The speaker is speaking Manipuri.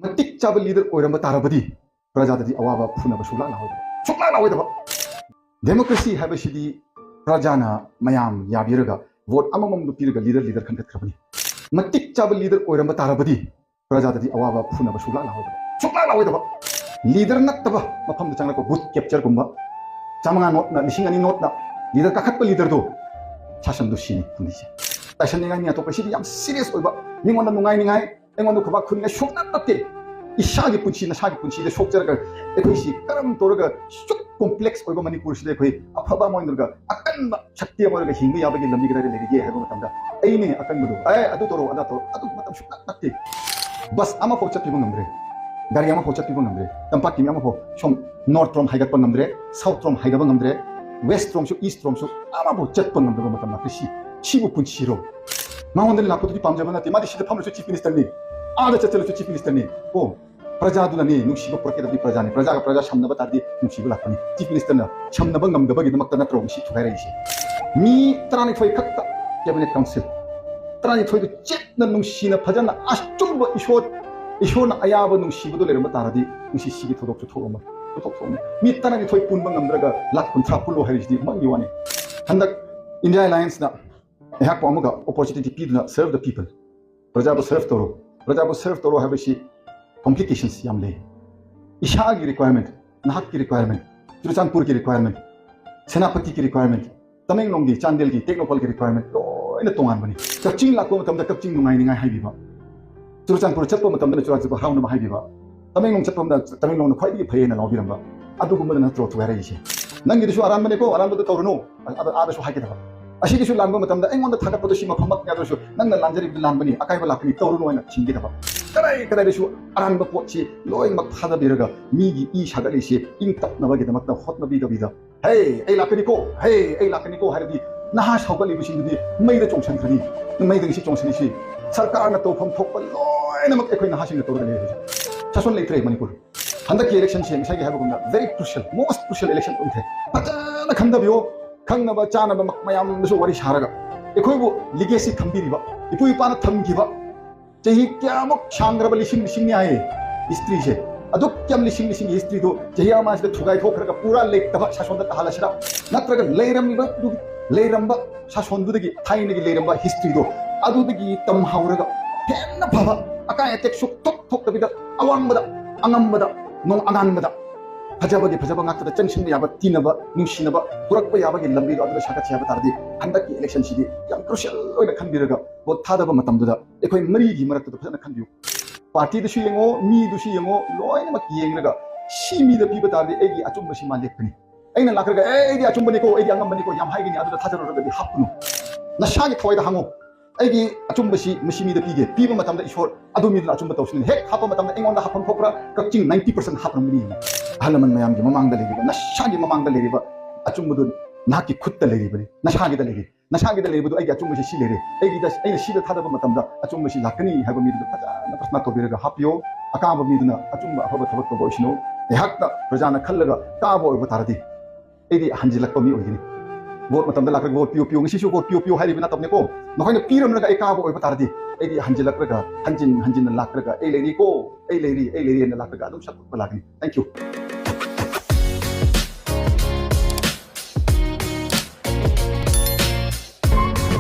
ꯃꯇꯤꯛ ꯆꯥꯕ ꯂꯤꯗꯔ ꯑꯣꯏꯔꯝꯕ ꯇꯥꯔꯕꯗꯤ ꯄ꯭ꯔꯖꯥꯗꯗꯤ ꯑꯋꯥꯕ ꯐꯨꯅꯕ ꯁꯨꯛꯂꯥꯛ ꯂꯥꯛꯑꯣꯏꯗꯕ ꯗꯦꯃꯣꯀ꯭ꯔꯦꯁꯤ ꯍꯥꯏꯕꯁꯤꯗꯤ ꯄ꯭ꯔꯖꯥꯅ ꯃꯌꯥꯝ ꯌꯥꯕꯤꯔꯒ ꯚꯣꯠ ꯑꯃꯃꯝꯗ ꯄꯤꯔꯒ ꯂꯤꯗꯔ ꯈꯟꯒꯠꯈ꯭ꯔꯕꯅꯤ ꯃꯇꯤꯛ ꯆꯥꯕ ꯂꯤꯗꯔ ꯑꯣꯏꯔꯝꯕ ꯇꯥꯔꯕꯗꯤ ꯄ꯭ꯔꯖꯥꯗꯗꯤ ꯑꯋꯥꯕ ꯐꯨꯅꯕ ꯁꯨꯛꯂꯥꯛ ꯂꯥꯛꯑꯣꯏꯗꯕ ꯂꯤꯗꯔ ꯅꯠꯇꯕ ꯃꯐꯝꯗ ꯆꯪꯂꯛꯄ ꯕꯨꯠ ꯀꯦꯞꯆꯔꯒꯨꯝꯕ 500 ꯅꯣꯠꯅ 2000 ꯅꯣꯠꯅ ꯂꯤꯗꯔ ꯀꯥꯈꯠꯄ ꯂꯤꯗꯔꯗꯣ ꯁꯥꯁꯟꯗꯣ ꯁꯤꯅꯤ ꯐꯪꯂꯤꯁꯦ ꯇꯥꯏꯁꯟꯅꯤꯡꯉꯥꯏ ꯃꯤ ꯑꯇꯣꯞꯄ ꯁꯤꯗꯤ ꯌꯥꯝ ꯁꯤरिꯌꯁ ꯑꯣꯏꯕ ꯃꯤꯉꯣꯟꯗ ꯅꯨꯡꯉꯥꯏꯅꯤꯡꯉꯥꯏ ꯑꯩꯉꯣꯟꯗ ꯈꯨꯕꯥꯛ ꯈꯨꯅꯤꯡꯉꯥꯏ ꯁꯨꯡꯅꯠ ꯅꯠꯇꯦ ꯏꯁꯥꯒꯤ ꯄꯨꯟꯁꯤ ꯅꯁꯥꯒꯤ ꯄꯨꯟꯁꯤꯗ ꯁꯣꯛꯆꯔꯒ ꯑꯩꯈꯣꯏꯁꯤ ꯀꯔꯝ ꯇꯧꯔꯒ ꯁꯨꯛ ꯀꯣꯝꯄ꯭ꯂꯦꯛꯁ ꯑꯣꯏꯕ ꯃꯅꯤꯄꯨꯔꯁꯤꯗ ꯑꯩꯈꯣꯏ ꯑꯐꯕ ꯑꯃ ꯑꯣꯏꯔꯒ ꯑꯀꯟꯕ ꯁꯛꯇꯤ ꯑꯃ ꯑꯣꯏꯔꯒ ꯍꯤꯡꯕ ꯌꯥꯕꯒꯤ ꯂꯝꯕꯤ ꯀꯗꯥꯏꯗ ꯂꯩꯔꯤꯒꯦ ꯍꯥꯏꯕ ꯃꯇꯝꯗ ꯑꯩꯅꯦ ꯑꯀꯟꯕꯗꯣ ꯑꯗꯨ ꯇꯧꯔꯣ ꯑꯗꯥ ꯇꯧꯔꯣ ꯑꯗꯨ ꯃꯇꯝ ꯁꯨꯡꯅꯠ ꯅꯠꯇꯦ ꯕꯁ ꯑꯃꯐꯥꯎ ꯆꯠꯄꯤꯕ ꯉꯝꯗ꯭ꯔꯦ ꯒꯥꯔꯤ ꯑꯃꯐꯥꯎ ꯆꯠꯄꯤꯕ ꯉꯝꯗ꯭ꯔꯦ ꯇꯝꯄꯥꯛꯀꯤ ꯃꯤ ꯑꯃꯐꯥꯎ ꯁꯣꯝ ꯅꯣꯔꯊ ꯔꯣꯝ ꯍꯥꯏꯒꯠꯄ ꯉꯝꯗ꯭ꯔꯦ ꯁꯥꯎꯊ ꯔꯣꯝ ꯍꯥꯏꯒꯠꯄ ꯉꯝꯗ꯭ꯔꯦ ꯋꯦꯁꯠ ꯔꯣꯝꯁꯨ ꯏꯁꯠ ꯔꯣꯝꯁꯨ ꯑꯃꯐꯥꯎ ꯆꯠꯄ ꯉꯝꯗꯕ ꯃꯇꯝ ꯂꯥꯛꯈ꯭ꯔꯦ ꯁꯤꯕꯨ ꯄꯨꯟꯁꯤꯔꯣ ꯃꯉꯣꯟꯗ ꯂꯥꯛꯄꯗꯨꯗꯤ ꯄꯥꯝꯖꯕ ꯅꯠꯇꯦ ꯃꯥꯗꯤ ꯁꯤꯗ ꯐꯝꯂꯁꯨ ꯆꯤꯐ ꯃꯤꯅꯤꯁꯇꯔꯅꯤ ꯑꯥꯗ ꯆꯠꯆꯜꯂꯁꯨ ꯆꯤꯐ ꯃꯤꯅꯤꯁꯇꯔꯅꯤ ꯑꯣ प्रजादुननी नुंसीबा पुरकेदबी प्रजानी प्रजा का प्रजा समनबा तारदी नुंसीबा लाखनी चीफ मिनिस्टर ना समनबा ngमदबगीदमक्ता नत्रो सी थुगाइराइसे मी 32 खक्ता कैबिनेट काउंसिल 32 चेतना नुंसीना फजना अचुंबा ईश्वरना अयाबा नुंसीबदो लेरम तारदी नुंसी सिगी थोदोक थोमा मी 32 पुनबा ngमद्रगा लाख 30 पुलो हाइरिसदी मंगी वानी हंदक इंडिया अलायंस ना एहाक अमुगा अपॉर्चुनिटी पीदना सर्व द पीपल प्रजाबो सर्व तोरो हाबेसी complications yam le isha ki requirement nahak ki requirement Churachandpur ki requirement Senapati ki requirement Tamenglong ki Chandel ki Technopol ki requirement loina tongan bani Kaching lakpo matamda Kaching nungai ningai haibiba Churachandpur chatpo matamda Churachandpur hauna haibiba Tamenglong chatpo matamda Tamenglong na khwaidi phayena lobiramba adu gumba na tro thugai raise nangi disu aran bane ko aran bada tawruno ada su haikeda अशी किसी लांबा मतलब ऐंगोंदा थागतपदो सिमा फमक यादोसु नंगना लांजरिब लांबनी अकाइबा लाखनी तौरुनो ओइना छिंगिदबा कदाइदसु अरानबा पोटसि लोइमक फादाबिरगा मीगी इ सागलिसि इंग तपनबगिदमक्ता होतनबिदबिदा हे ऐ लाकनिको हारदि नहा सावगलिबसिंदि मैदा चोंसनखनि मैदगिसि चोंसनिसि सरकारना तौफम थोकपा लोइनमक एखोइ नहासिंग तौरगा लेरे सासन लेत्रे मणिपुर हंदकी इलेक्शन से मिसागी हाबगुमना very crucial most crucial election ओइथे फजना खंदबियो खंगनबा चानबा मयामदसु वरि सारगा एखोइबु लिगेसी थंबिरिबा इपु इपाना थंगिबा चही क्यामुक सांग्रबा लिसिंग न्याय हिस्ट्री से अदुक क्याम लिसिंग हिस्ट्री दो चही आमासदे थुगाइ थोखरगा पूरा लेक्तबा सासोनदा तहालसिरा नत्रगा लेरंबा सासोनदुदगी थाइनगी लेरंबा हिस्ट्री दो अदुदगी तमहाउरगा हेन्ना फबा अकाय अटेक सुक थोक थोकबिदा अवांगबदा अंगमबदा नों अगानबदा फजबा ngakta changsin yaba tinaba nungsinaba purakpa yabagi lambi adula sagat yaba tardi handaki election sidi yam crucial oina khanbiraga bot thadaba matamduda ekoi mari gi marakta phana khanbiu party da su yengo mi du su yengo loina mak yengraga si mi da piba tardi egi achumba si malekni aina lakraga egi achumbani ko egi angambani ko yam haigini adula thajaraga di hapnu nasagi thoida hango ꯑꯩꯒꯤ ꯑꯆꯨꯝꯕꯁꯤ ꯃꯁꯤ ꯃꯤꯗ ꯄꯤꯒꯦ ꯄꯤꯕ ꯃꯇꯝꯗ ꯏꯁꯣꯔ ꯑꯗꯨ ꯃꯤꯗꯨꯅ ꯑꯆꯨꯝꯕ ꯇꯧꯁꯤꯅꯤ ꯍꯦꯛ ꯍꯥꯞꯄ ꯃꯇꯝꯗ ꯑꯩꯉꯣꯟꯗ ꯍꯥꯞꯐꯝ ꯊꯣꯛꯄ꯭ꯔꯥ ꯀꯛꯆꯤꯡ 90% ꯍꯥꯞꯔꯝꯒꯅꯤ ꯑꯍꯜ ꯂꯃꯟ ꯃꯌꯥꯝꯒꯤ ꯃꯃꯥꯡꯗ ꯂꯩꯔꯤꯕ ꯅꯁꯥꯒꯤ ꯃꯃꯥꯡꯗ ꯂꯩꯔꯤꯕ ꯑꯆꯨꯝꯕꯗꯨ ꯅꯍꯥꯛꯀꯤ ꯈꯨꯠꯇ ꯂꯩꯔꯤꯕꯅꯤ ꯅꯁꯥꯒꯤꯗ ꯂꯩꯔꯤꯕꯗꯨ ꯑꯩꯒꯤ ꯑꯆꯨꯝꯕꯁꯤ ꯁꯤ ꯂꯩꯔꯦ ꯑꯩꯅ ꯁꯤꯗ ꯊꯥꯗꯕ ꯃꯇꯝꯗ ꯑꯆꯨꯝꯕꯁꯤ ꯂꯥꯛꯀꯅꯤ ꯍꯥꯏꯕ ꯃꯤꯗꯨꯗ ꯐꯖꯅ ꯄ꯭ꯔꯊꯅꯥ ꯇꯧꯕꯤꯔꯒ ꯍꯥꯞꯄꯤꯌꯣ ꯑꯀꯥꯕ ꯃꯤꯗꯨꯅ ꯑꯆꯨꯝꯕ ꯑꯐꯕ ꯊꯕꯛ ꯇꯧꯕ ꯑꯣꯏꯁꯅꯨ ꯑꯩꯍꯥꯛꯅ प्रजाꯅ ꯈꯜꯂꯒ ꯀꯥꯕ ꯑꯣꯏꯕ ꯇꯥꯔꯗꯤ ꯑꯩꯗꯤ ꯍꯟꯖꯤꯜꯂꯛꯄ ꯃꯤ ꯑꯣꯏꯒꯅꯤ vote matamda lakra vote piu ngisi vote piu hari bina tabne ko nohoi piram laga ekabo oi batardi edi hanjin lakraga ei leri na lakraga adum sat balagni thank you